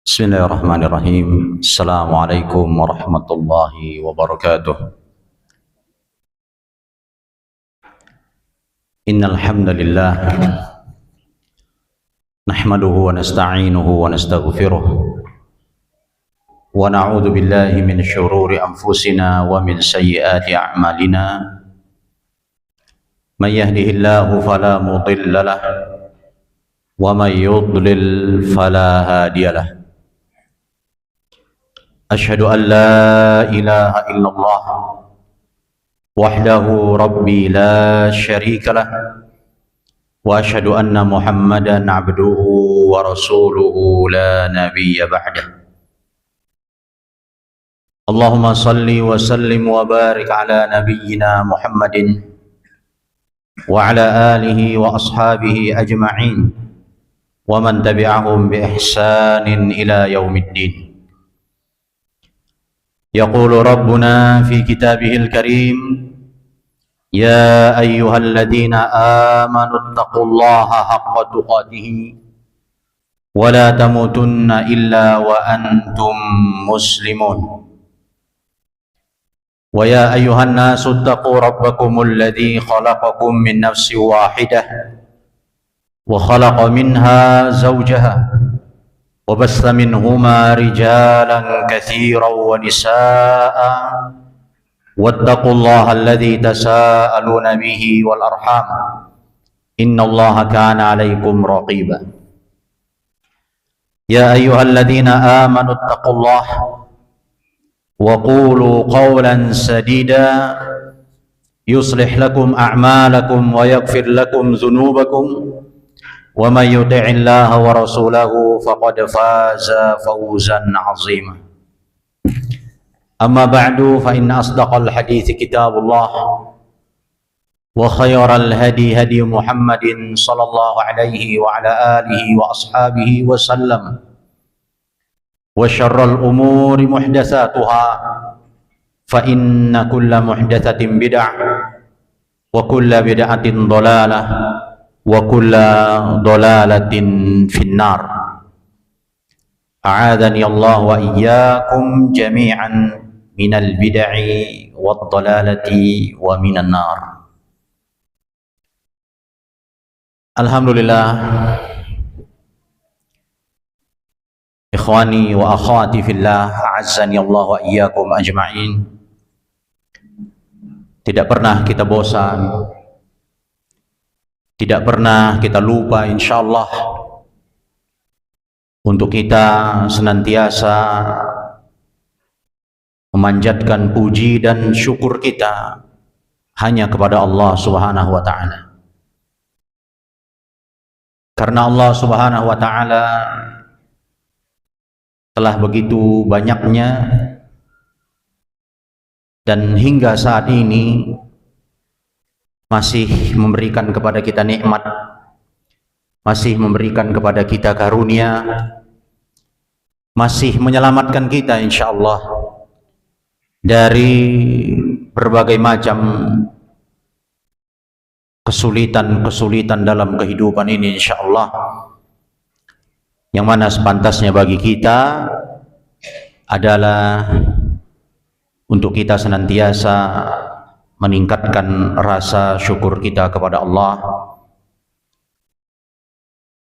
Bismillahirrahmanirrahim. Assalamualaikum warahmatullahi wabarakatuh. Innal hamdalillah nahmaduhu wa nasta'inuhu wa nastaghfiruh wa na'udzu billahi min syururi anfusina wa min sayyiati a'malina. May yahdihillahu fala mudilla lahu wa may yudlil fala hadiya lahu. Asyhadu an la ilaha illallah wahdahu rabbi la syarika lah wa asyhadu anna Muhammadan abduhu wa rasuluhu la nabiyya ba'dah. Allahumma salli wa sallim wa barik ala nabiyyina Muhammadin wa ala alihi wa ashabihi ajma'in wa man tabi'ahum bi ihsanin ila yaumiddin. يقول ربنا في كتابه الكريم يا أيها الذين آمنوا اتقوا الله حق تقاته ولا تموتن إلا وأنتم مسلمون ويا أيها الناس اتقوا ربكم الذي خلقكم من نفس واحدة وخلق منها زوجها وبث منهما رجالا كثيرا ونساء واتقوا الله الذي تساءلون به والأرحام إن الله كان عليكم رقيبا يا أيها الذين آمنوا اتقوا الله وقولوا قولا سديدا يصلح لكم أعمالكم ويغفر لكم ذنوبكم ومن يطع الله ورسوله فقد فاز فوزا عظيما. أما بعد فإن أصدق الحديث كتاب الله وخير الهدي هدي محمد صلى الله عليه وعلى آله وأصحابه وسلم وشر الأمور محدثاتها فإن كل محدثة بدعة وكل بدعة ضلالة wa kulla dhalalatin finnar. A'adhani Allah wa iyyakum jami'an minal bid'i wad dhalalati wa minan nar. Alhamdulillah, ikhwani wa akhwati fillah, a'azzani Allah wa iyyakum ajma'in. Tidak pernah kita bosan, tidak pernah kita lupa insyaallah untuk kita senantiasa memanjatkan puji dan syukur kita hanya kepada Allah Subhanahu wa taala. Karena Allah Subhanahu wa taala telah begitu banyaknya dan hingga saat ini masih memberikan kepada kita nikmat, masih memberikan kepada kita karunia, masih menyelamatkan kita insyaallah dari berbagai macam kesulitan-kesulitan dalam kehidupan ini insyaallah, yang mana sepantasnya bagi kita adalah untuk kita senantiasa meningkatkan rasa syukur kita kepada Allah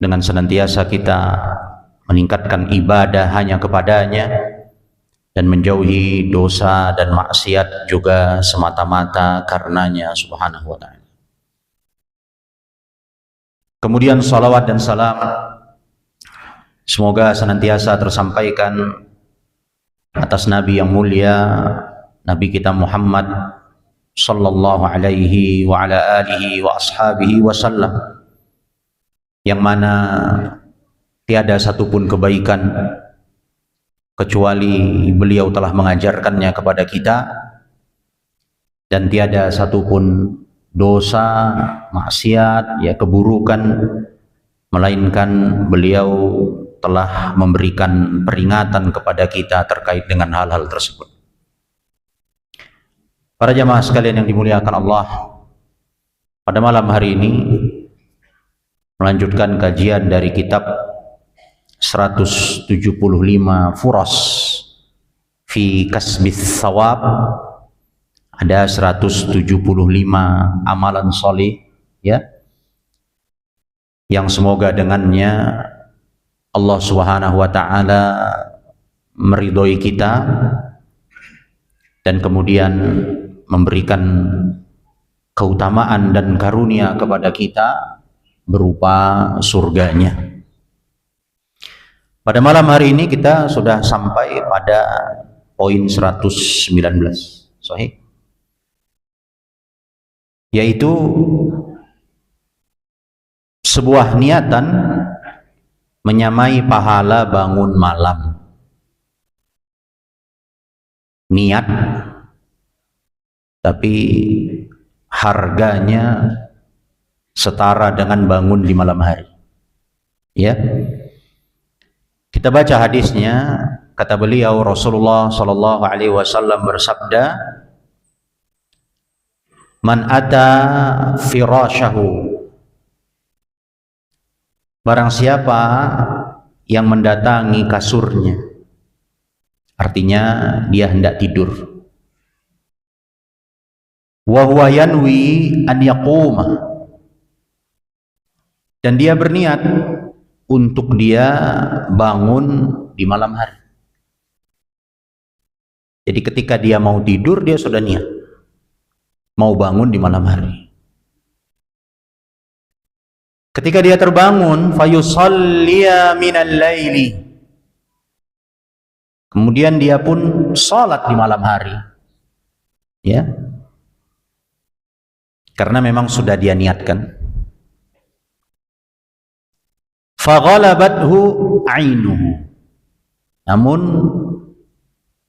dengan senantiasa kita meningkatkan ibadah hanya kepadanya dan menjauhi dosa dan maksiat juga semata-mata karenanya Subhanahu wa ta'ala. Kemudian salawat dan salam semoga senantiasa tersampaikan atas Nabi yang mulia, Nabi kita Muhammad sallallahu alaihi wa ala alihi wa ashabihi wasallam, yang mana tiada satupun kebaikan kecuali beliau telah mengajarkannya kepada kita, dan tiada satupun dosa, maksiat, ya keburukan, melainkan beliau telah memberikan peringatan kepada kita terkait dengan hal-hal tersebut. Para jamaah sekalian yang dimuliakan Allah, pada malam hari ini melanjutkan kajian dari kitab 175 Furas fi Kasbis Shawab. Ada 175 amalan soleh, ya, yang semoga dengannya Allah Subhanahu wa taala meridhoi kita dan kemudian memberikan keutamaan dan karunia kepada kita berupa surganya. Pada malam hari ini kita sudah sampai pada poin 119, sahih, yaitu sebuah niatan menyamai pahala bangun malam. Niat, tapi harganya setara dengan bangun di malam hari. Ya, kita baca hadisnya. Kata beliau, Rasulullah Shallallahu Alaihi Wasallam bersabda, "Man ata firashahu." Barang siapa yang mendatangi kasurnya, artinya dia hendak tidur. Wa huwa yanwi an yaquma, dan dia berniat untuk dia bangun di malam hari. Jadi ketika dia mau tidur, dia sudah niat mau bangun di malam hari. Ketika dia terbangun, fayusalliya minal laili, kemudian dia pun sholat di malam hari, ya, karena memang sudah dia niatkan. Faghalabathu ainuhu, namun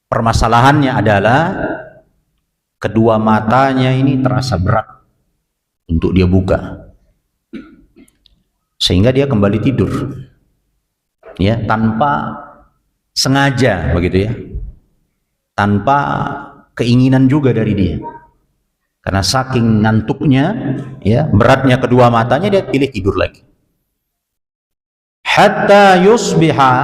permasalahannya adalah kedua matanya ini terasa berat untuk dia buka, sehingga dia kembali tidur, ya, tanpa sengaja, begitu ya, tanpa keinginan juga dari dia, karena saking ngantuknya, ya, beratnya kedua matanya, dia pilih tidur lagi. Hatta yusbiha,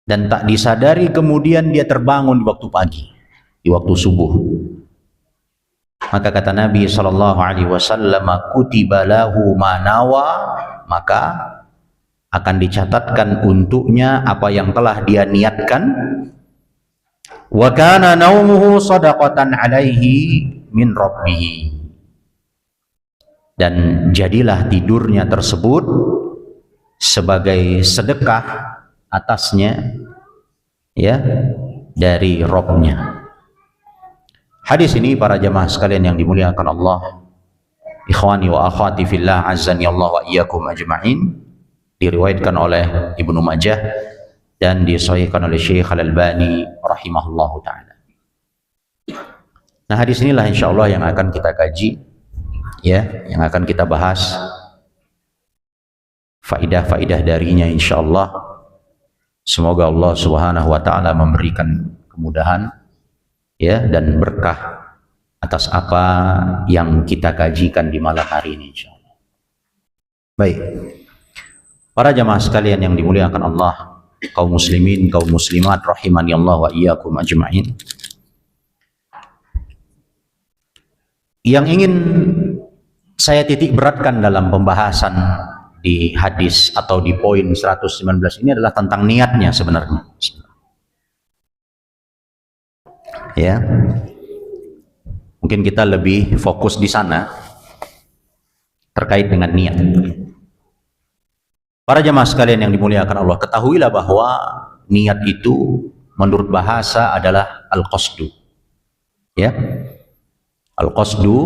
dan tak disadari kemudian dia terbangun di waktu pagi, di waktu subuh. Maka kata Nabi Shallallahu Alaihi Wasallam, kutiba lahu ma nawa, maka akan dicatatkan untuknya apa yang telah dia niatkan. Wa kana naumuhu shadaqatan alaihi min rabbih, dan jadilah tidurnya tersebut sebagai sedekah atasnya, ya, dari Robnya. Hadis ini para jamaah sekalian yang dimuliakan Allah, ikhwani wa akhwati fillah, azzani Allah wa iyyakum ajma'in, diriwayatkan oleh Ibnu Majah dan disahihkan oleh Syekh Al-Albani rahimahullahu taala. Nah, hadis inilah insyaallah yang akan kita kaji, ya, yang akan kita bahas faidah-faidah darinya insyaallah. Semoga Allah Subhanahu wa taala memberikan kemudahan, ya, dan berkah atas apa yang kita kajikan di malam hari ini insyaallah. Baik. Para jamaah sekalian yang dimuliakan Allah, kaum muslimin, kaum muslimat rahimani Allah wa iyyakum ajma'in. Yang ingin saya titik beratkan dalam pembahasan di hadis atau di poin 119 ini adalah tentang niatnya sebenarnya. Ya. Mungkin kita lebih fokus di sana terkait dengan niat. Para jamaah sekalian yang dimuliakan Allah, ketahuilah bahwa niat itu menurut bahasa adalah al-qasdu. Ya. Al-qasdu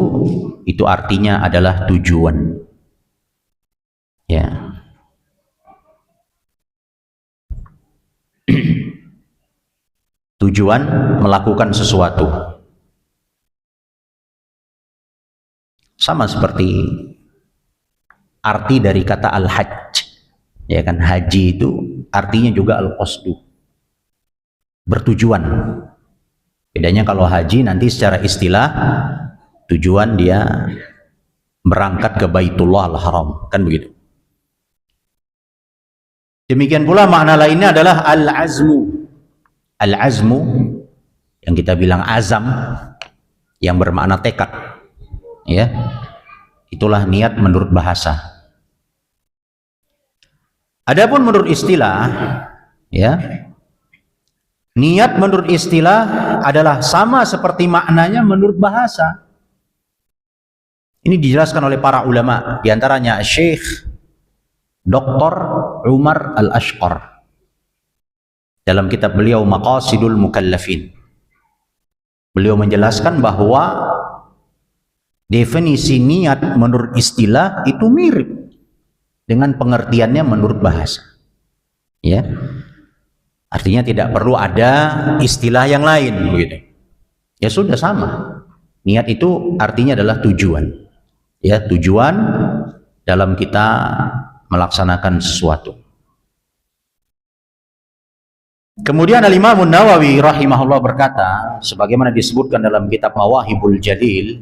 itu artinya adalah tujuan. Ya. Tujuan melakukan sesuatu. Sama seperti arti dari kata al-hajj. Ya kan, haji itu artinya juga al-qasdu, bertujuan. Bedanya kalau haji nanti secara istilah tujuan dia berangkat ke Baitullah Al-Haram, kan begitu. Demikian pula makna lainnya adalah al-azmu. Al-azmu yang kita bilang azam, yang bermakna tekad, ya. Itulah niat menurut bahasa. Adapun menurut istilah, ya, niat menurut istilah adalah sama seperti maknanya menurut bahasa. Ini dijelaskan oleh para ulama, diantaranya Syekh Dr. Umar Al-Ashqar dalam kitab beliau Maqasidul Mukallafin. Beliau menjelaskan bahwa definisi niat menurut istilah itu mirip dengan pengertiannya menurut bahasa. Ya. Artinya tidak perlu ada istilah yang lain begitu. Ya sudah sama. Niat itu artinya adalah tujuan. Ya, tujuan dalam kita melaksanakan sesuatu. Kemudian Al-Imam Nawawi rahimahullah berkata, sebagaimana disebutkan dalam kitab Mawahibul Jalil,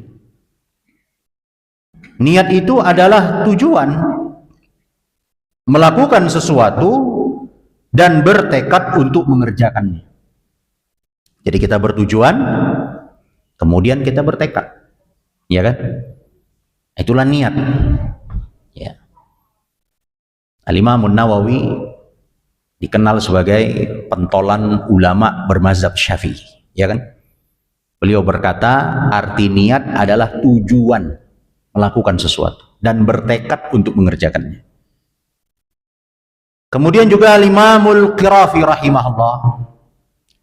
niat itu adalah tujuan melakukan sesuatu dan bertekad untuk mengerjakannya. Jadi kita bertujuan, kemudian kita bertekad, ya kan? Itulah niat. Ya. Al-Imam Nawawi dikenal sebagai pentolan ulama bermazhab Syafi'i, ya kan? Beliau berkata, arti niat adalah tujuan melakukan sesuatu dan bertekad untuk mengerjakannya. Kemudian juga Al-Imamul Qirafi rahimahullah,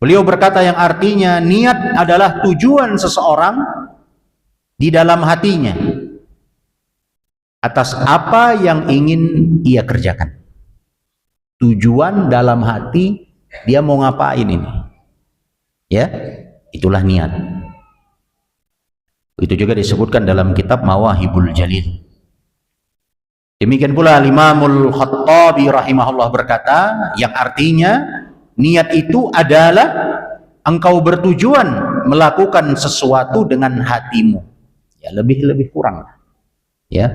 beliau berkata yang artinya niat adalah tujuan seseorang di dalam hatinya atas apa yang ingin ia kerjakan. Tujuan dalam hati dia mau ngapain ini, ya, itulah niat. Itu juga disebutkan dalam kitab Mawahibul Jalil. Demikian pula Imamul Khattabi rahimahullah berkata, yang artinya niat itu adalah engkau bertujuan melakukan sesuatu dengan hatimu. Ya, lebih kurang, ya.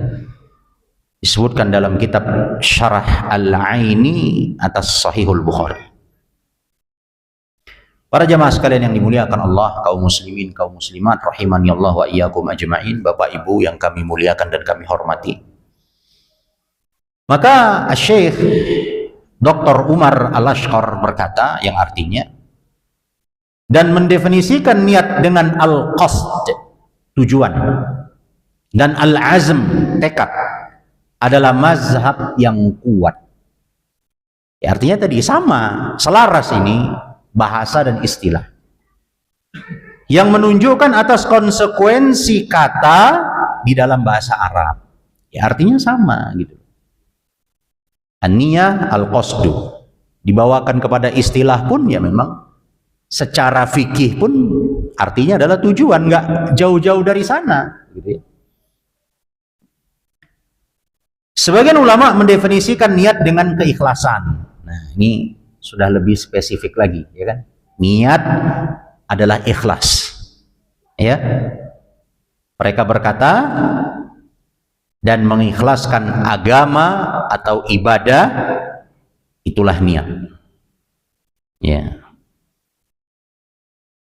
Disebutkan dalam kitab Syarah Al-Aini atas Sahihul Bukhari. Para jamaah sekalian yang dimuliakan Allah, kaum muslimin, kaum muslimat, rahimani Allah wa iyyakum ajma'in, Bapak Ibu yang kami muliakan dan kami hormati. Maka Syekh Dr. Umar Al-Ashqar berkata yang artinya, dan mendefinisikan niat dengan al-qasd, tujuan, dan al-azm, tekad, adalah mazhab yang kuat. Ya, artinya tadi sama, selaras ini bahasa dan istilah yang menunjukkan atas konsekuensi kata di dalam bahasa Arab. Ya, artinya sama gitu. An-niyah al-qasdu dibawakan kepada istilah pun ya memang secara fikih pun artinya adalah tujuan, nggak jauh-jauh dari sana gitu ya. Sebagian ulama mendefinisikan niat dengan keikhlasan. Nah, ini sudah lebih spesifik lagi, ya kan? Niat adalah ikhlas. Ya. Mereka berkata, dan mengikhlaskan agama atau ibadah, itulah niat. Ya.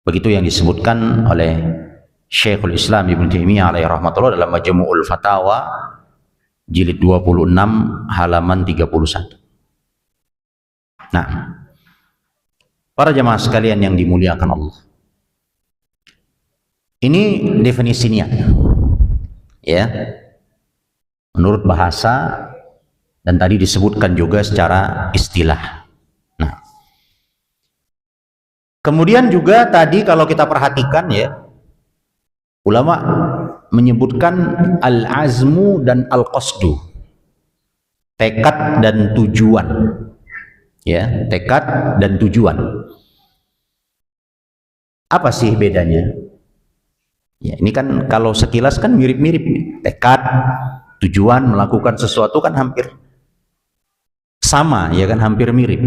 Begitu yang disebutkan oleh Syekhul Islam Ibnu Taimiyah alaihi rahmatullah dalam Majmu'ul Fatawa jilid 26 halaman 31. Nah, para jamaah sekalian yang dimuliakan Allah, ini definisi niat, ya, menurut bahasa, dan tadi disebutkan juga secara istilah. Nah, kemudian juga tadi kalau kita perhatikan ya, ulama menyebutkan al-azmu dan al-qasdu, tekad dan tujuan, ya, tekad dan tujuan. Apa sih bedanya? Ya, ini kan kalau sekilas kan mirip-mirip, tekad, tujuan melakukan sesuatu kan hampir sama, ya kan, hampir mirip.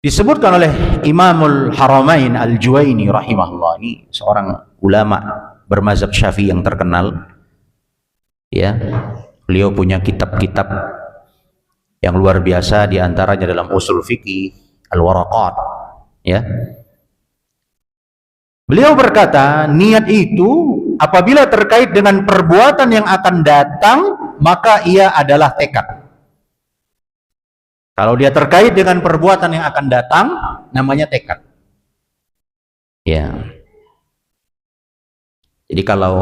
Disebutkan oleh Imamul Haramain Al-Juwaini rahimahullah, ini seorang ulama bermazhab Syafi'i yang terkenal. Ya, beliau punya kitab-kitab yang luar biasa, diantaranya dalam usul fikih Al-Waraqat. Ya, beliau berkata, niat itu apabila terkait dengan perbuatan yang akan datang, maka ia adalah tekad. Kalau dia terkait dengan perbuatan yang akan datang, namanya tekad. Ya. Jadi kalau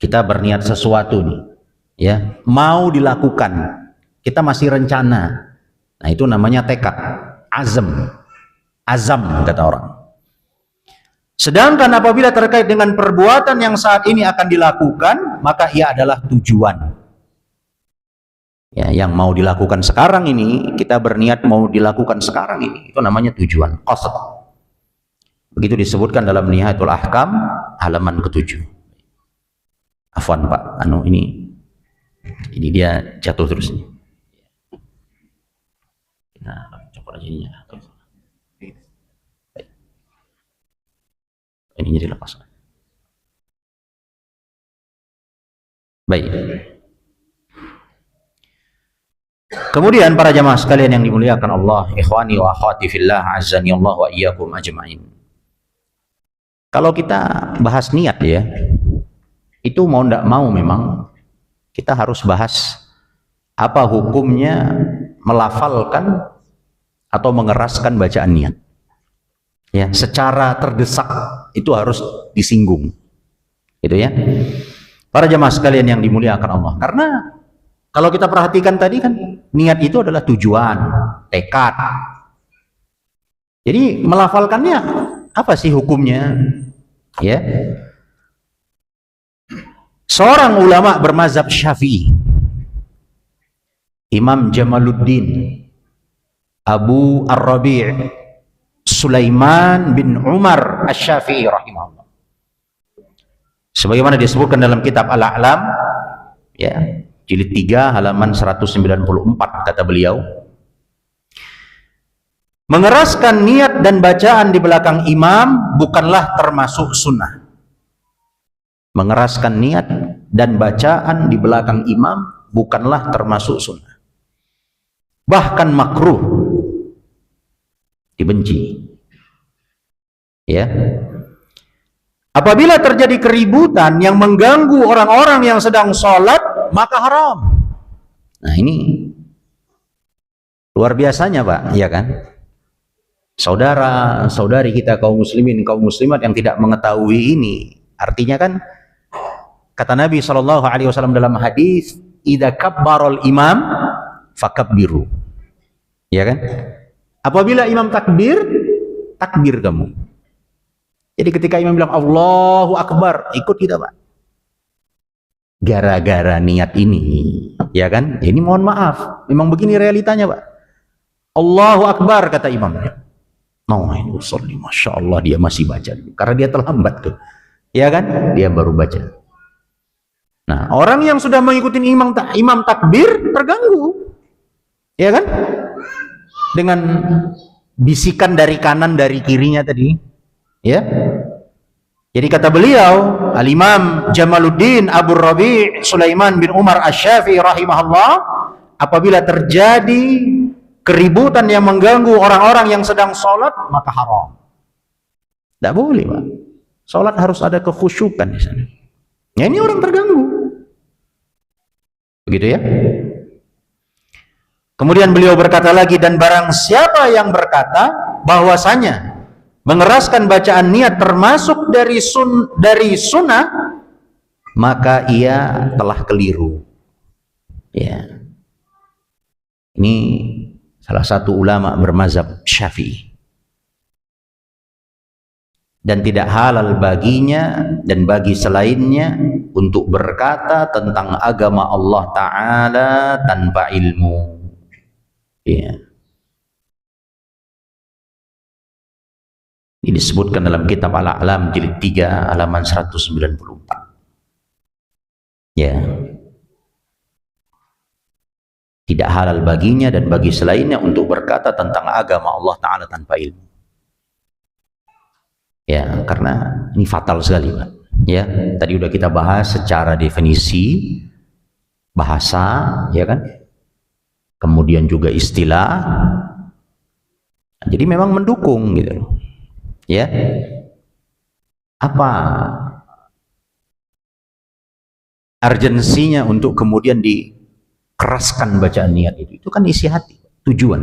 kita berniat sesuatu nih, ya, mau dilakukan, kita masih rencana. Nah, itu namanya tekad, azam. Azam kata orang. Sedangkan apabila terkait dengan perbuatan yang saat ini akan dilakukan, maka ia adalah tujuan. Ya, yang mau dilakukan sekarang ini, kita berniat mau dilakukan sekarang ini, itu namanya tujuan, qasd. Begitu disebutkan dalam Nihayatul Ahkam halaman ke-7. Afwan Pak, ini dia jatuh terus nih. Nah, coba aja ini. Ini jadi lepas. Baik. Kemudian para jamaah sekalian yang dimuliakan Allah, ikhwani wa akhwati fillah, azani Allah wa iyyakum ajma'in. Kalau kita bahas niat ya, itu mau ndak mau memang kita harus bahas apa hukumnya melafalkan atau mengeraskan bacaan niat. Ya, secara terdesak itu harus disinggung. Gitu ya. Para jamaah sekalian yang dimuliakan Allah, karena kalau kita perhatikan tadi kan, niat itu adalah tujuan, tekad. Jadi melafalkannya apa sih hukumnya? Ya. Seorang ulama bermazhab Syafi'i, Imam Jamaluddin Abu Ar-Rabi' Sulaiman bin Umar Asy-Syafi'i rahimahullah. Sebagaimana disebutkan dalam kitab Al-A'lam, ya, jilid 3 halaman 194, kata beliau, mengeraskan niat dan bacaan di belakang imam bukanlah termasuk sunnah. Mengeraskan niat dan bacaan di belakang imam bukanlah termasuk sunnah. Bahkan makruh, dibenci. Ya. Apabila terjadi keributan yang mengganggu orang-orang yang sedang sholat, maka haram. Nah, ini luar biasanya Pak, ya kan? Saudara-saudari kita kaum muslimin, kaum muslimat yang tidak mengetahui ini, artinya kan kata Nabi SAW dalam hadis, idza kabbarul imam fakabbiru. Ya kan? Apabila imam takbir, takbir kamu. Jadi ketika imam bilang Allahu Akbar, ikut kita Pak. Gara-gara niat ini, ya kan? Ini mohon maaf, memang begini realitanya Pak. Allahu Akbar kata imamnya. Nah, ini usolli, masya Allah dia masih baca, karena dia terlambat tuh, ya kan? Dia baru baca. Nah, orang yang sudah mengikuti imam takbir terganggu, ya kan? Dengan bisikan dari kanan dari kirinya tadi, ya. Jadi kata beliau, Al-Imam Jamaluddin Abu Rabi' Sulaiman bin Umar Asy-Syafi'i rahimahullah, apabila terjadi keributan yang mengganggu orang-orang yang sedang sholat, maka haram. Tidak boleh Pak. Sholat harus ada kekhusyukan di sana. Ya, ini orang terganggu. Begitu ya. Kemudian beliau berkata lagi, dan barang siapa yang berkata bahwasanya mengeraskan bacaan niat termasuk dari sunnah, maka ia telah keliru. Ya. Ini salah satu ulama bermazhab Syafi'i. Dan tidak halal baginya dan bagi selainnya untuk berkata tentang agama Allah Ta'ala tanpa ilmu. Ya. Ini disebutkan dalam kitab Al-A'lam jilid 3 halaman 194. Ya. Tidak halal baginya dan bagi selainnya untuk berkata tentang agama Allah Ta'ala tanpa ilmu. Ya, karena ini fatal sekali Pak. Ya, tadi udah kita bahas secara definisi bahasa, ya kan? Kemudian juga istilah. Jadi memang mendukung gitu loh. Ya. Apa urgensinya untuk kemudian dikeraskan bacaan niat itu? Itu kan isi hati, tujuan.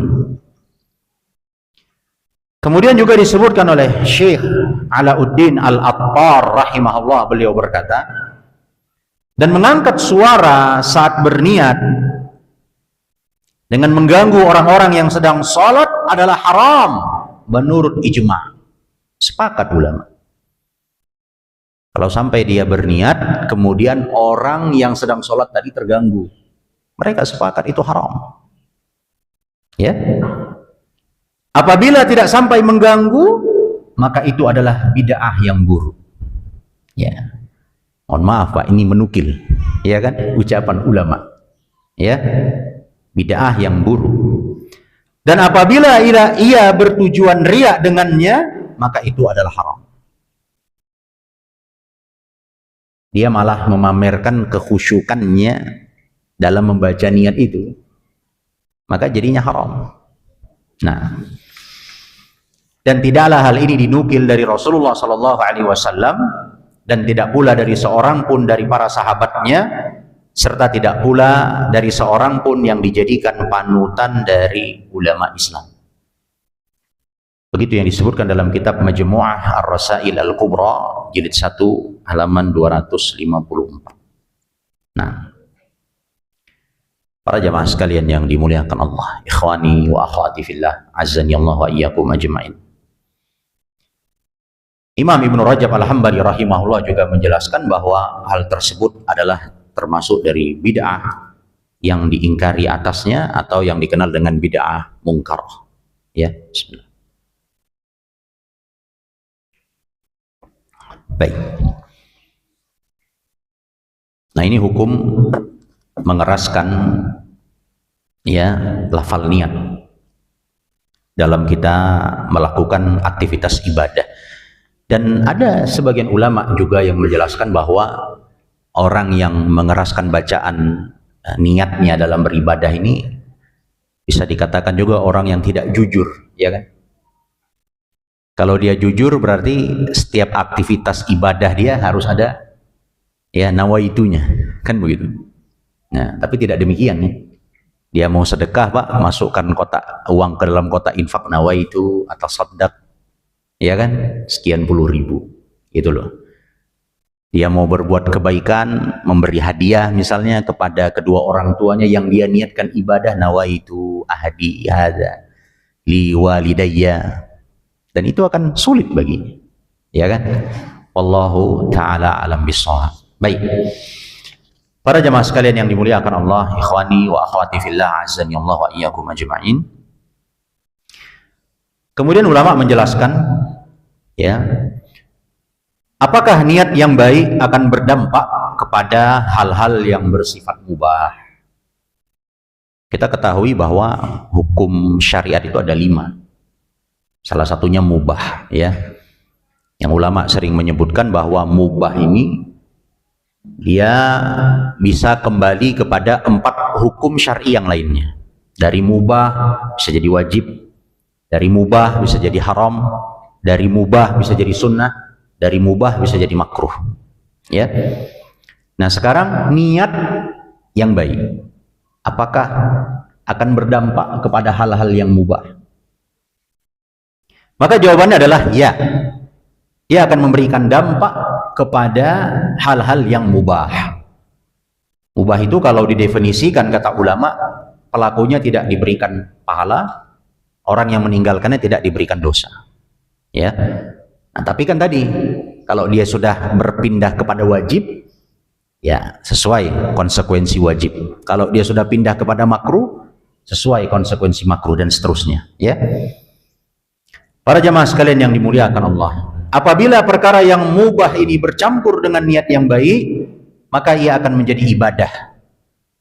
Kemudian juga disebutkan oleh Syekh Alauddin Al-Attar rahimahullah, beliau berkata, dan mengangkat suara saat berniat dengan mengganggu orang-orang yang sedang sholat adalah haram menurut ijma'. Sepakat ulama. Kalau sampai dia berniat, kemudian orang yang sedang sholat tadi terganggu, mereka sepakat itu haram. Ya. Apabila tidak sampai mengganggu, maka itu adalah bid'ah yang buruk. Ya. Mohon maaf Pak, ini menukil, ya kan, ucapan ulama. Ya. Bid'ah yang buruk. Dan apabila ia bertujuan riya dengannya, maka itu adalah haram. Dia malah memamerkan kekhusyukannya dalam membaca niat itu, maka jadinya haram. Nah, dan tidaklah hal ini dinukil dari Rasulullah SAW, dan tidak pula dari seorang pun dari para sahabatnya, serta tidak pula dari seorang pun yang dijadikan panutan dari ulama Islam. Begitu yang disebutkan dalam kitab Majmu'ah Ar-Rasail Al-Kubra jilid 1 halaman 254. Nah, para jamaah sekalian yang dimuliakan Allah, ikhwani wa akhwati fillah, azzani Allah wa iyyakum ajma'in. Imam Ibnu Rajab Al-Hambali rahimahullah juga menjelaskan bahwa hal tersebut adalah termasuk dari bid'ah yang diingkari atasnya atau yang dikenal dengan bid'ah mungkarah. Ya, bismillah. Baik. Nah, ini hukum mengeraskan ya lafal niat dalam kita melakukan aktivitas ibadah. Dan ada sebagian ulama juga yang menjelaskan bahwa orang yang mengeraskan bacaan niatnya dalam beribadah ini bisa dikatakan juga orang yang tidak jujur, ya kan? Kalau dia jujur berarti setiap aktivitas ibadah dia harus ada ya nawaitunya, kan begitu. Nah, tapi tidak demikian ya. Dia mau sedekah Pak, masukkan kotak uang ke dalam kotak infak nawaitu atau sadaq, ya kan, sekian puluh ribu, itu loh. Dia mau berbuat kebaikan, memberi hadiah misalnya kepada kedua orang tuanya yang dia niatkan ibadah, nawaitu ahdi hadza li walidayya, dan itu akan sulit baginya, ya kan. Wallahu ta'ala alam bissawab. Baik, para jamaah sekalian yang dimuliakan Allah, ikhwani wa akhwati fillah, azani Allah wa iyyakum ajma'in. Kemudian ulama menjelaskan ya, apakah niat yang baik akan berdampak kepada hal-hal yang bersifat mubah. Kita ketahui bahwa hukum syariat itu ada 5. Salah satunya mubah, ya. Yang ulama sering menyebutkan bahwa mubah ini dia bisa kembali kepada 4 hukum syar'i yang lainnya. Dari mubah bisa jadi wajib, dari mubah bisa jadi haram, dari mubah bisa jadi sunnah, dari mubah bisa jadi makruh, ya. Nah, sekarang niat yang baik apakah akan berdampak kepada hal-hal yang mubah? Maka jawabannya adalah ya. Ia akan memberikan dampak kepada hal-hal yang mubah. Mubah itu kalau didefinisikan kata ulama, pelakunya tidak diberikan pahala, orang yang meninggalkannya tidak diberikan dosa. Ya. Nah, tapi kan tadi kalau dia sudah berpindah kepada wajib, ya sesuai konsekuensi wajib. Kalau dia sudah pindah kepada makruh, sesuai konsekuensi makruh, dan seterusnya, ya. Para jamaah sekalian yang dimuliakan Allah, apabila perkara yang mubah ini bercampur dengan niat yang baik, maka ia akan menjadi ibadah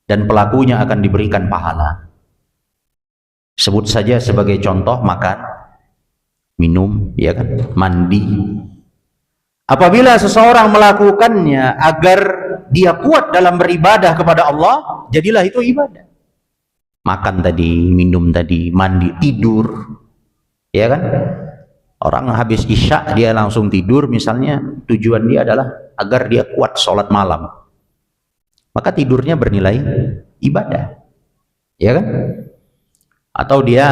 dan pelakunya akan diberikan pahala. Sebut saja sebagai contoh, makan, minum, ya kan, mandi, Apabila seseorang melakukannya agar dia kuat dalam beribadah kepada Allah, jadilah itu ibadah. Makan tadi, minum tadi, mandi, tidur, ya kan? Orang habis isya dia langsung tidur misalnya, tujuan dia adalah agar dia kuat sholat malam. Maka tidurnya bernilai ibadah, ya kan? Atau dia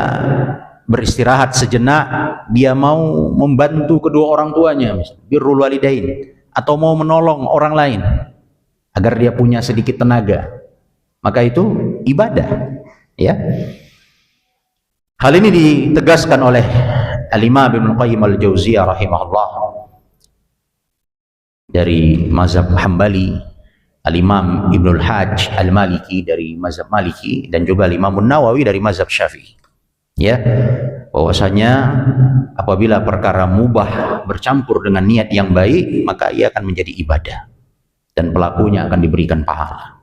beristirahat sejenak, dia mau membantu kedua orang tuanya, birrul walidain, atau mau menolong orang lain agar dia punya sedikit tenaga, maka itu ibadah, ya. Hal ini ditegaskan oleh Al-Imam Ibnu Qayyim Al-Jauziyah rahimahullah dari mazhab Hambali, Al-Imam Ibnul Hajj Al-Maliki dari mazhab Maliki, dan juga Al-Imam Nawawi dari mazhab Syafi'i, ya, bahwasanya apabila perkara mubah bercampur dengan niat yang baik, maka ia akan menjadi ibadah dan pelakunya akan diberikan pahala.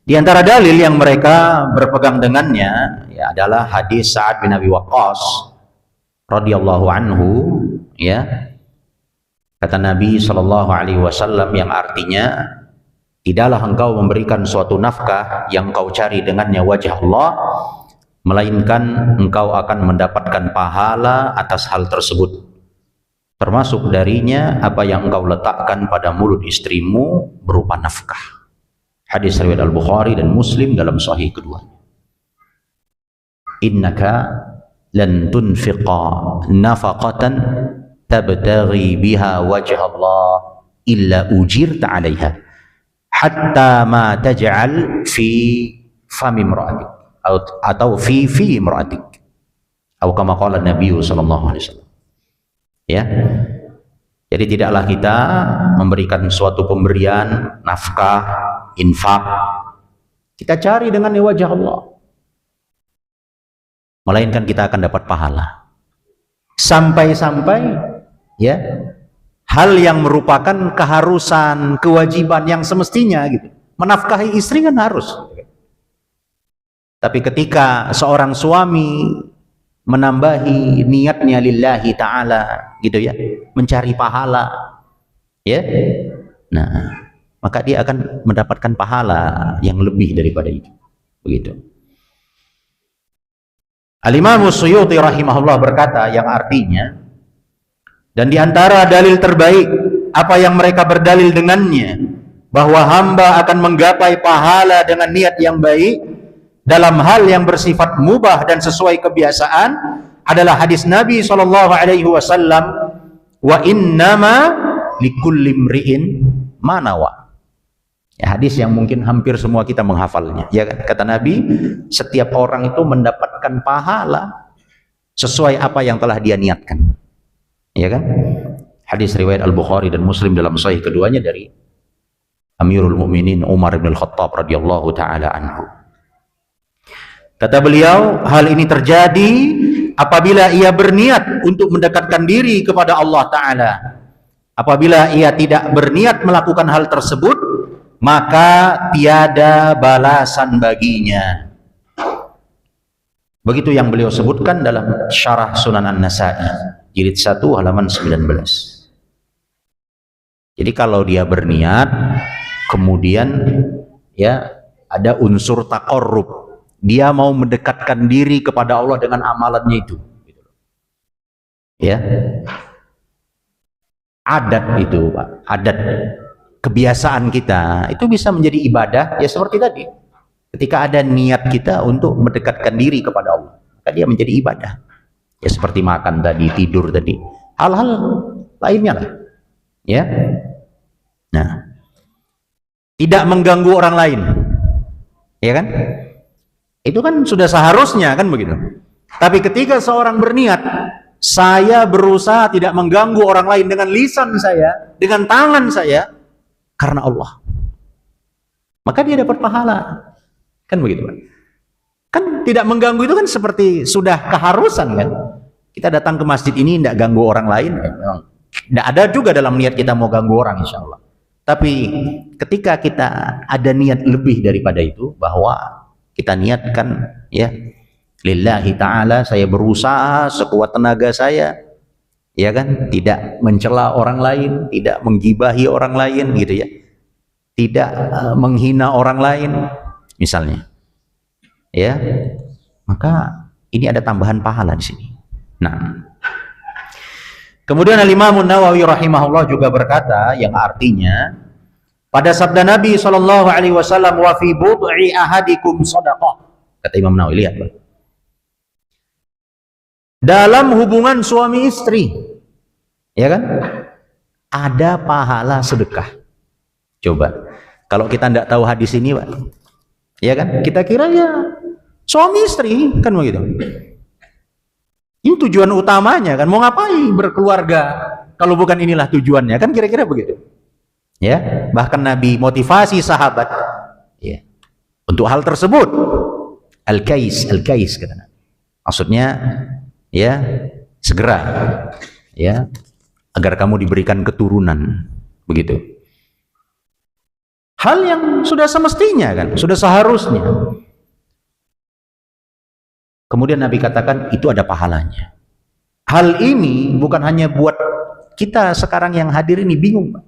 Di antara dalil yang mereka berpegang dengannya ya adalah hadis Sa'ad bin Abi Waqqas radhiyallahu anhu, ya. Kata Nabi sallallahu alaihi wasallam yang artinya, tidaklah engkau memberikan suatu nafkah yang kau cari dengannya wajah Allah, melainkan engkau akan mendapatkan pahala atas hal tersebut, termasuk darinya apa yang engkau letakkan pada mulut istrimu berupa nafkah. Hadis riwayat Al-Bukhari dan Muslim dalam sahih kedua. Innaka lan tunfiqa nafaqatan tabtaghi biha wajha Allah illa ujirta 'alaiha hatta ma taj'al fi fami imra'atik atau fi imra'atik, atau kama qala Nabi sallallahu alaihi wasallam, ya. Jadi tidaklah kita memberikan suatu pemberian nafkah, infak, kita cari dengan wajah Allah, melainkan kita akan dapat pahala. Sampai-sampai, ya, hal yang merupakan keharusan, kewajiban yang semestinya gitu. Menafkahi istri kan harus. Tapi ketika seorang suami menambahi niatnya lillahi ta'ala gitu ya, mencari pahala, ya, nah maka dia akan mendapatkan pahala yang lebih daripada itu, begitu. Al-Imam Suyuti rahimahullah berkata yang artinya, dan diantara dalil terbaik apa yang mereka berdalil dengannya bahwa hamba akan menggapai pahala dengan niat yang baik dalam hal yang bersifat mubah dan sesuai kebiasaan adalah hadis Nabi sallallahu alaihi wasallam, wa innama likulli imri'in ma nawa. Ya, hadis yang mungkin hampir semua kita menghafalnya, ya kan? Kata Nabi, setiap orang itu mendapatkan pahala sesuai apa yang telah dia niatkan, ya kan? Hadis riwayat Al-Bukhari dan Muslim dalam sahih keduanya dari Amirul Mukminin Umar bin Al-Khattab radhiyallahu taala anhu. Kata beliau, hal ini terjadi apabila ia berniat untuk mendekatkan diri kepada Allah Ta'ala. Apabila ia tidak berniat melakukan hal tersebut, maka tiada balasan baginya. Begitu yang beliau sebutkan dalam Syarah Sunan An-Nasa'i, jilid 1 halaman 19. Jadi kalau dia berniat, kemudian ya ada unsur taqarrub, dia mau mendekatkan diri kepada Allah dengan amalannya itu, ya, adat itu, Pak, adat kebiasaan kita itu bisa menjadi ibadah, ya seperti tadi, ketika ada niat kita untuk mendekatkan diri kepada Allah, maka dia menjadi ibadah, ya seperti makan tadi, tidur tadi, hal-hal lainnya lah, ya. Nah, tidak mengganggu orang lain, ya kan? Itu kan sudah seharusnya kan begitu. Tapi ketika seorang berniat, saya berusaha tidak mengganggu orang lain dengan lisan saya, dengan tangan saya, karena Allah, maka dia dapat pahala. Kan begitu kan? Kan tidak mengganggu itu kan seperti sudah keharusan kan? Kita datang ke masjid ini tidak ganggu orang lain, memang tidak ada juga dalam niat kita mau ganggu orang, insya Allah. Tapi ketika kita ada niat lebih daripada itu, bahwa kita niatkan, ya, lillahi ta'ala, saya berusaha sekuat tenaga saya, ya kan? Tidak mencela orang lain, tidak menggibahi orang lain gitu ya. Tidak menghina orang lain misalnya. Ya. Maka ini ada tambahan pahala di sini. Nah, kemudian Al-Imam Nawawi rahimahullah juga berkata yang artinya pada sabda Nabi SAW, wa fi bud'i ahadikum shadaqah. Kata Imam Nawawi, lihat Pak. Dalam hubungan suami istri, ya kan? Ada pahala sedekah. Coba, kalau kita tidak tahu hadis ini Pak, ya kan? Kita kira ya suami istri kan begitu. Ini tujuan utamanya kan, mau ngapain berkeluarga kalau bukan inilah tujuannya kan, kira-kira begitu. Ya, bahkan Nabi motivasi sahabat ya untuk hal tersebut. Al-kais kata Nabi. Maksudnya ya segera ya agar kamu diberikan keturunan, begitu. Hal yang sudah semestinya kan, sudah seharusnya. Kemudian Nabi katakan itu ada pahalanya. Hal ini bukan hanya buat kita sekarang yang hadir ini bingung, Pak.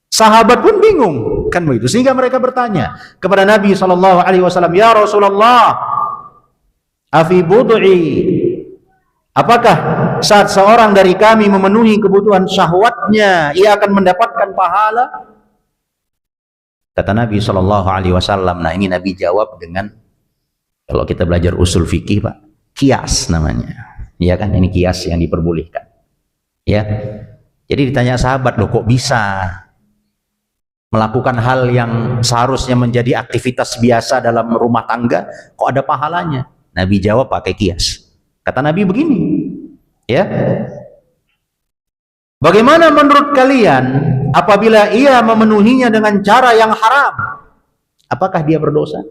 Sahabat pun bingung, kan begitu. Sehingga mereka bertanya kepada Nabi SAW, ya Rasulullah, afi bud'i, apakah saat seorang dari kami memenuhi kebutuhan syahwatnya, ia akan mendapatkan pahala? Kata Nabi SAW, nah ini Nabi jawab dengan, kalau kita belajar usul fikih Pak, kias namanya. Ya kan, ini kias yang diperbolehkan. Ya. Jadi ditanya sahabat, loh kok bisa melakukan hal yang seharusnya menjadi aktivitas biasa dalam rumah tangga, kok ada pahalanya? Nabi jawab pakai kias. Kata Nabi begini, ya. Bagaimana menurut kalian apabila ia memenuhinya dengan cara yang haram? Apakah dia berdosa?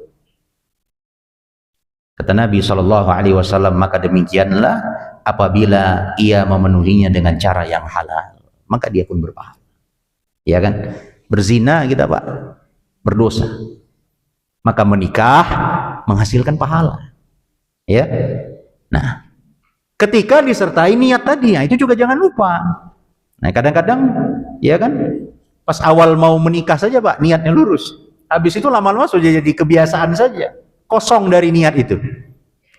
Kata Nabi SAW, maka demikianlah apabila ia memenuhinya dengan cara yang halal, maka dia pun berpahala. Ya kan? Berzina kita Pak, berdosa. Maka menikah menghasilkan pahala. Ya. Nah, ketika disertai niat tadi, itu juga jangan lupa. Nah, kadang-kadang ya kan, pas awal mau menikah saja Pak, niatnya lurus. Habis itu lama-lama sudah jadi kebiasaan saja. Kosong dari niat itu.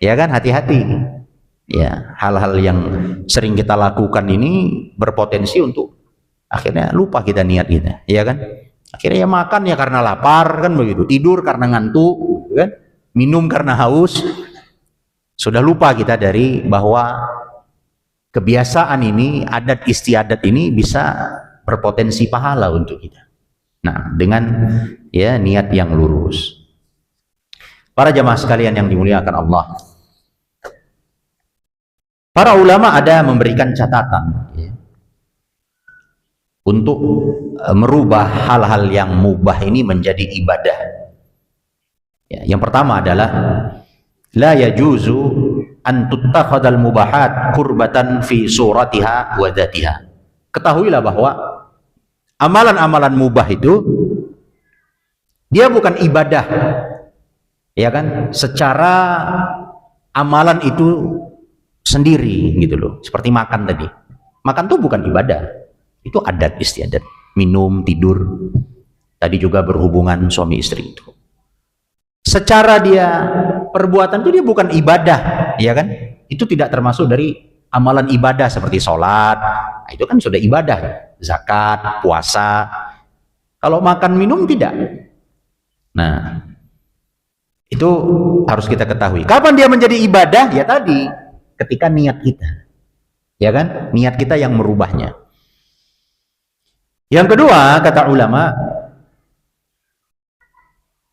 Ya kan, hati-hati. Ya, hal-hal yang sering kita lakukan ini berpotensi untuk akhirnya lupa kita niat kita, ya kan? Akhirnya ya makan ya karena lapar kan begitu, tidur karena ngantuk, kan? Minum karena haus. Sudah lupa kita dari bahwa kebiasaan ini, adat istiadat ini bisa berpotensi pahala untuk kita. Nah, dengan ya niat yang lurus. Para jamaah sekalian yang dimuliakan Allah, para ulama ada memberikan catatan ya, untuk merubah hal-hal yang mubah ini menjadi ibadah. Ya, yang pertama adalah la yajuzu an tuttakhadal mubahat qurbatan fi suratiha wa dzatiha. Ketahuilah bahwa amalan-amalan mubah itu dia bukan ibadah. Ya kan, secara amalan itu sendiri gitu loh, seperti makan tadi. Makan tuh bukan ibadah, itu adat istiadat, minum, tidur, tadi juga berhubungan suami istri itu. Secara dia perbuatan itu dia bukan ibadah, ya kan? Itu tidak termasuk dari amalan ibadah seperti sholat, nah, itu kan sudah ibadah, zakat, puasa. Kalau makan minum tidak. Nah, itu harus kita ketahui. Kapan dia menjadi ibadah? Ya tadi, ketika niat kita. Ya kan? Niat kita yang merubahnya. Yang kedua, kata ulama,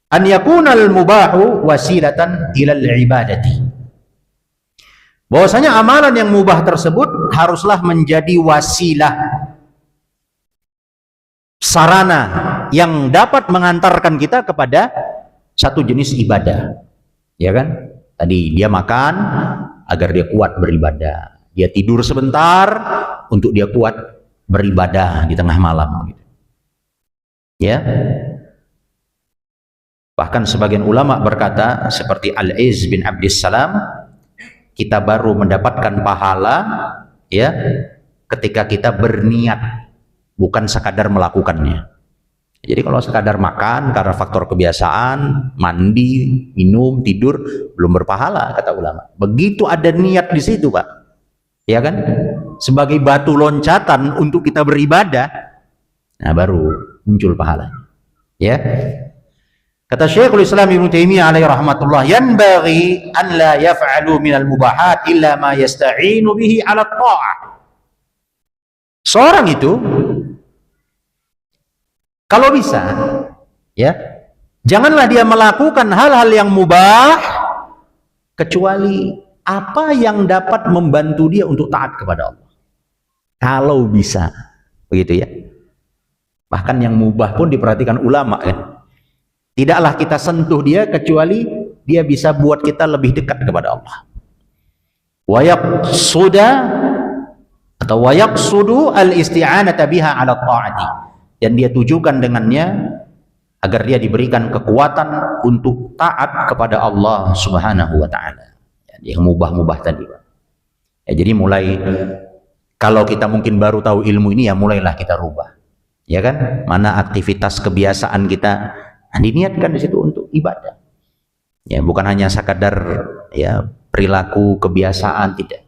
an yakunal mubahu wasilatan ilal ibadati. Bahwasanya amalan yang mubah tersebut haruslah menjadi wasilah, sarana yang dapat mengantarkan kita kepada satu jenis ibadah, ya kan? Tadi dia makan agar dia kuat beribadah, dia tidur sebentar untuk dia kuat beribadah di tengah malam, gitu. Ya. Bahkan sebagian ulama berkata seperti Al-Iz bin Abdissalam, kita baru mendapatkan pahala, ya, ketika kita berniat, bukan sekadar melakukannya. Jadi kalau sekadar makan karena faktor kebiasaan, mandi, minum, tidur, belum berpahala kata ulama. Begitu ada niat di situ, Pak, ya kan, sebagai batu loncatan untuk kita beribadah, nah baru muncul pahala. Ya, kata Syekhul Islam Ibnu Taimiyah alaihi rahmatullah, yanbaghi an la yaf'alu minal mubahat illa ma yasta'inu bihi 'ala ta'ah. Seorang itu kalau bisa, ya, janganlah dia melakukan hal-hal yang mubah kecuali apa yang dapat membantu dia untuk taat kepada Allah. Kalau bisa, begitu ya. Bahkan yang mubah pun diperhatikan ulama, kan. Tidaklah kita sentuh dia kecuali dia bisa buat kita lebih dekat kepada Allah. Wa yaqsuda atau wa yaqsudu al-isti'anata biha 'ala ta'ati. Dan dia tujukan dengannya agar dia diberikan kekuatan untuk taat kepada Allah Subhanahu wa taala. Yang mubah-mubah tadi, Pak. Ya, jadi mulai kalau kita mungkin baru tahu ilmu ini, ya mulailah kita rubah. Ya kan? Mana aktivitas kebiasaan kita diniatkan di situ untuk ibadah. Ya, bukan hanya sekadar ya perilaku kebiasaan, tidak.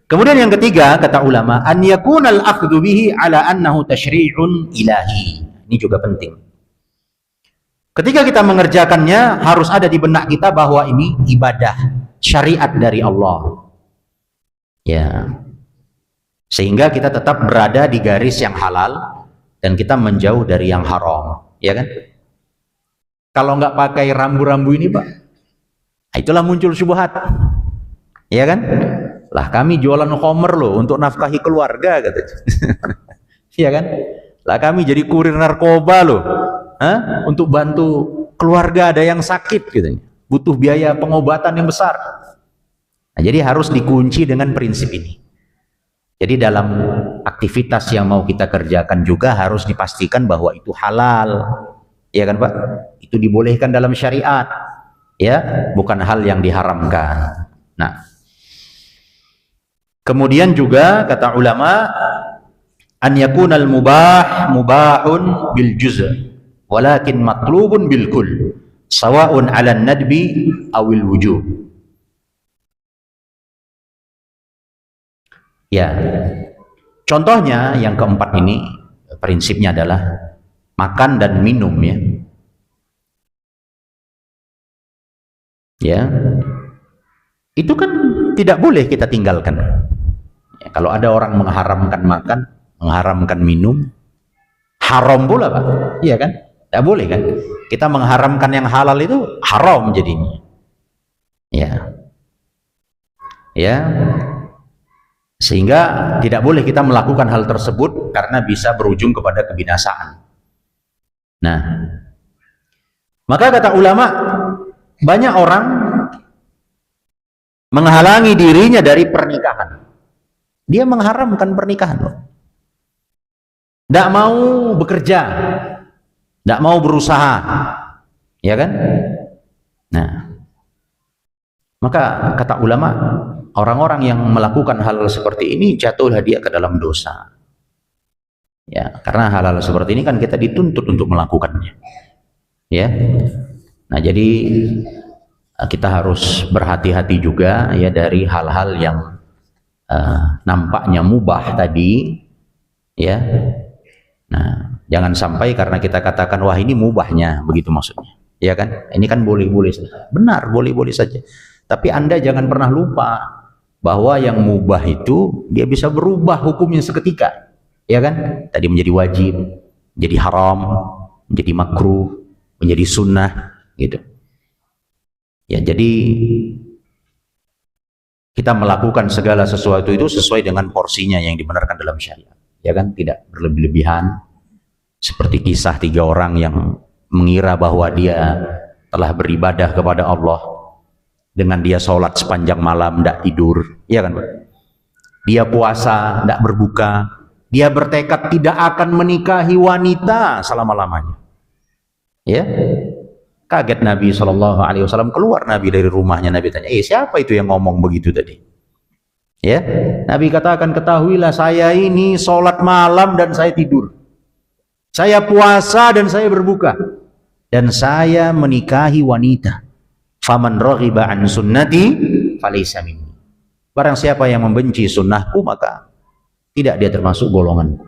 Kemudian yang ketiga, kata ulama, an yakunal akhdhu bihi ala annahu tasyri'un ilahi. Ini juga penting. Ketika kita mengerjakannya, harus ada di benak kita bahwa ini ibadah, syariat dari Allah. Ya. Sehingga kita tetap berada di garis yang halal dan kita menjauh dari yang haram, ya kan? Kalau nggak pakai rambu-rambu ini, Pak, itulah muncul syubhat. Ya kan? Lah kami jualan khamr loh untuk nafkahi keluarga, katanya. Iya kan? Lah kami jadi kurir narkoba loh, untuk bantu keluarga ada yang sakit, katanya. Butuh biaya pengobatan yang besar. Nah, jadi harus dikunci dengan prinsip ini. Jadi dalam aktivitas yang mau kita kerjakan juga harus dipastikan bahwa itu halal, ya kan, Pak? Itu dibolehkan dalam syariat, ya, bukan hal yang diharamkan. Nah, kemudian juga kata ulama, an yakunal mubah mubahun bil juz' walakin matlubun bil kull sawa'un 'ala an-nadbi awil wujub. Ya, contohnya yang keempat ini prinsipnya adalah makan dan minum, ya. Ya, itu kan tidak boleh kita tinggalkan. Ya, kalau ada orang mengharamkan makan, mengharamkan minum, haram pula, Pak. Iya kan? Tidak boleh kan? Kita mengharamkan yang halal itu haram jadinya. Ya, ya. Sehingga tidak boleh kita melakukan hal tersebut karena bisa berujung kepada kebinasaan. Nah, maka kata ulama, banyak orang menghalangi dirinya dari pernikahan. Dia mengharamkan pernikahan, loh. Tidak mau bekerja, tidak mau berusaha, ya kan? Nah, maka kata ulama, orang-orang yang melakukan hal seperti ini jatuhlah dia ke dalam dosa. Ya, karena hal-hal seperti ini kan kita dituntut untuk melakukannya. Ya. Nah, jadi kita harus berhati-hati juga ya dari hal-hal yang nampaknya mubah tadi, ya. Nah, jangan sampai karena kita katakan wah ini mubahnya, begitu maksudnya. Ya kan? Ini kan boleh-boleh saja. Benar, boleh-boleh saja. Tapi Anda jangan pernah lupa bahwa yang mubah itu dia bisa berubah hukumnya seketika, ya kan? Tadi menjadi wajib, menjadi haram, menjadi makruh, menjadi sunnah, gitu. Ya, jadi kita melakukan segala sesuatu itu sesuai dengan porsinya yang dibenarkan dalam syariat, ya kan? Tidak berlebih-lebihan. Seperti kisah 3 orang yang mengira bahwa dia telah beribadah kepada Allah dengan dia sholat sepanjang malam, tidak tidur, ya kan, Pak? Dia puasa, tidak berbuka, dia bertekad tidak akan menikahi wanita selama-lamanya. Ya, kaget Nabi SAW, keluar Nabi dari rumahnya, Nabi tanya, siapa itu yang ngomong begitu tadi? Ya, Nabi katakan, ketahuilah saya ini sholat malam dan saya tidur, saya puasa dan saya berbuka, dan saya menikahi wanita. Faman raghiba an sunnati falaysa minni. Barang siapa yang membenci sunnahku, maka tidak dia termasuk golongan.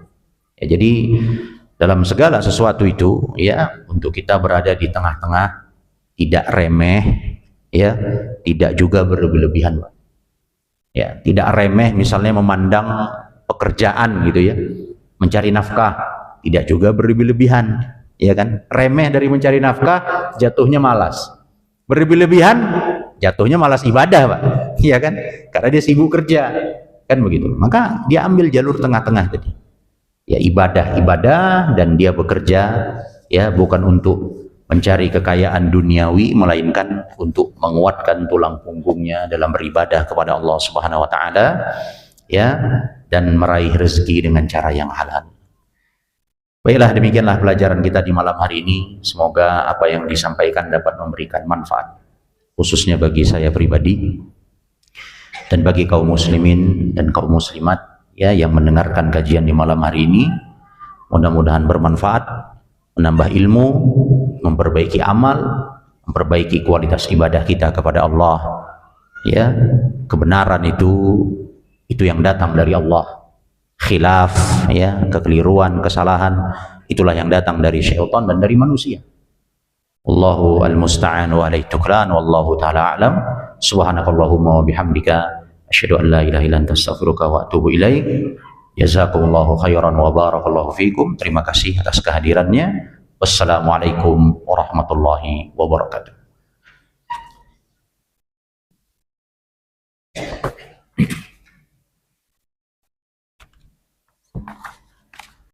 Ya, jadi dalam segala sesuatu itu, ya, untuk kita berada di tengah-tengah, tidak remeh, ya, tidak juga berlebih-lebihan. Ya, tidak remeh misalnya memandang pekerjaan gitu ya, mencari nafkah, tidak juga berlebih-lebihan, ya kan? Remeh dari mencari nafkah, jatuhnya malas. Berlebih-lebihan, jatuhnya malas ibadah, Pak. Ya kan? Karena dia sibuk kerja, kan begitu. Maka dia ambil jalur tengah-tengah tadi. Ya, ibadah dan dia bekerja, ya, bukan untuk mencari kekayaan duniawi, melainkan untuk menguatkan tulang punggungnya dalam beribadah kepada Allah Subhanahu wa taala, ya, dan meraih rezeki dengan cara yang halal. Baiklah, demikianlah pelajaran kita di malam hari ini. Semoga apa yang disampaikan dapat memberikan manfaat, khususnya bagi saya pribadi dan bagi kaum muslimin dan kaum muslimat, ya, yang mendengarkan kajian di malam hari ini. Mudah-mudahan bermanfaat, menambah ilmu, memperbaiki amal, memperbaiki kualitas ibadah kita kepada Allah. Ya, kebenaran itu yang datang dari Allah. Khilaf, ya, kekeliruan, kesalahan, itulah yang datang dari syaitan dan dari manusia. Allahu al-musta'an wa alaihi tuklan, wallahu ta'ala a'lam. Subhanakallahumma wa bihamdika, asyhadu an la ilaha illa anta, astaghfiruka wa atubu ilaik. Jazakumullahu khairan wa barakallahu fikum. Terima kasih atas kehadirannya. Wassalamualaikum warahmatullahi wabarakatuh.